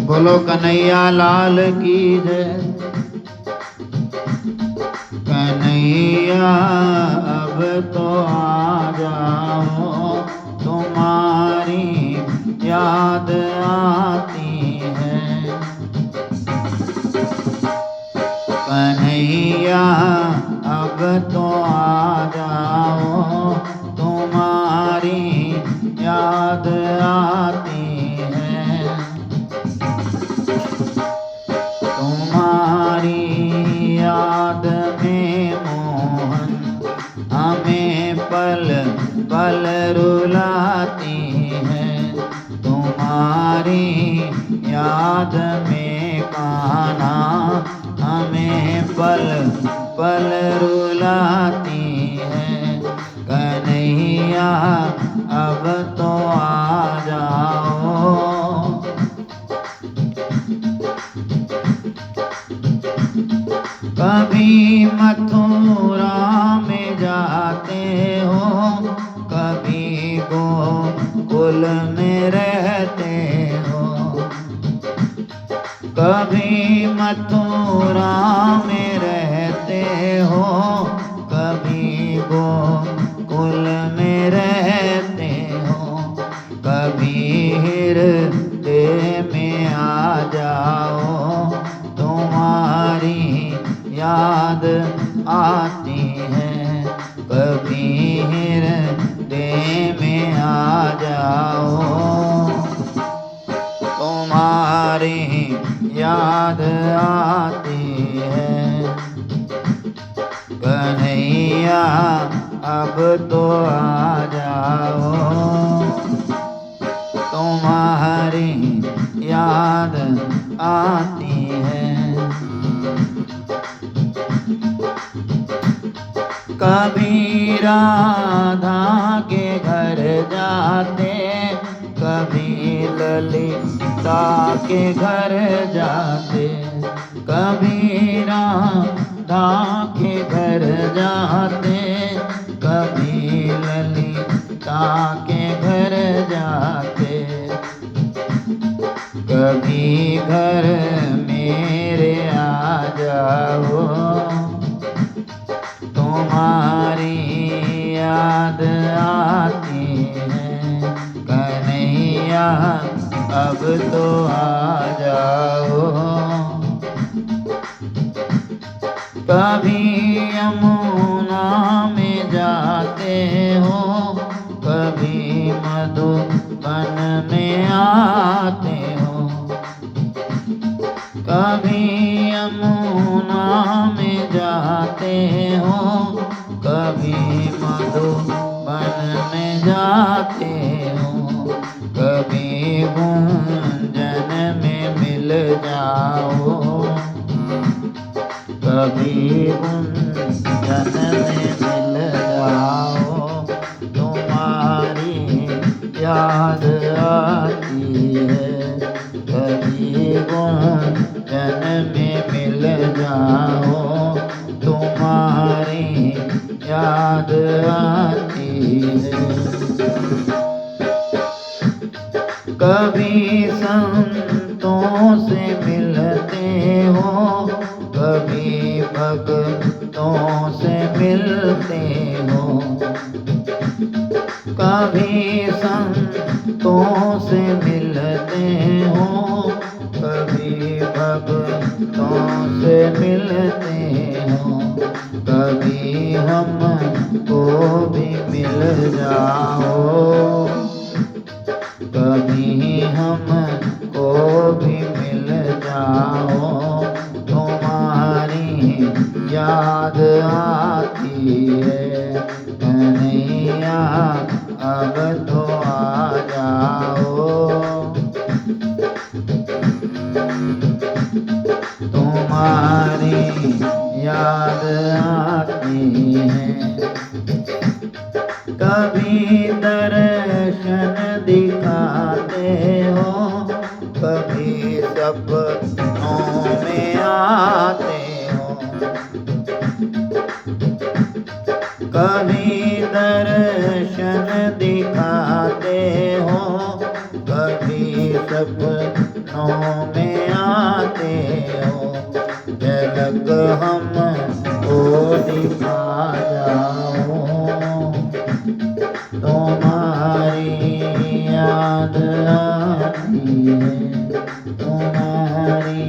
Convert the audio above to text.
बोलो कन्हैया लाल की जय। कन्हैया अब तो आ जाओ, तुम्हारी याद आती है। कन्हैया अब तो आ जाओ, तुम्हारी याद आती है। तुम्हारी याद में मोहन हमें पल पल रुलाती है। तुम्हारी याद में कान्हा हमें पल पल रुलाती है। कन्हैया अब तो आ जाओ। कभी मथुरा में जाते हो, कभी गोकुल में रहते हो। कभी मथुरा में रहते हो, कभी गोकुल में रहते हो। कभी हृदय में आ जाओ, तुम्हारी याद आती है। कभी हृदय में आ जाओ, तुम्हारी याद आती है। कन्हैया अब तो आ जाओ, तुम्हारी याद आती है। कभी राधा के घर जाते, कभी ललिता के घर जाते। कभी राधा के घर जाते, कभी ललिता के घर जाते। कभी घर मेरे आ जाओ, तुम्हारी याद आती है। कन्हैया अब तो आ जाओ। कभी यमुना में जाते हो, कभी मधुबन में आते हो। कभी यमुना में जाते हो, कभी मधुबन में जाते हो। कभी गुंजन में मिल जाओ, कभी गुंजन में मिल जाओ। तुम्हारी याद आती है। कभी गुंजन में मिल जाओ, तुम्हारी याद आती है। कभी संतों से मिलते हो, कभी भक्तों से मिलते हो। कभी संतों से मिलते हो, कभी भक्तों से मिलते हो। कभी हमको भी मिल जाओ, कभी हमको भी मिल जाओ। तुम्हारी याद आती है। कन्हैया अब तो आ जाओ, तुम्हारी याद आती है। कभी दर्शन दिखाते हो, कभी सपनों में आते हो। कभी दर्शन दिखाते हो, कभी सपनों में आते हो, झलक हमको दिखा जाओ। तुम्हारी याद आती है, तुम्हारी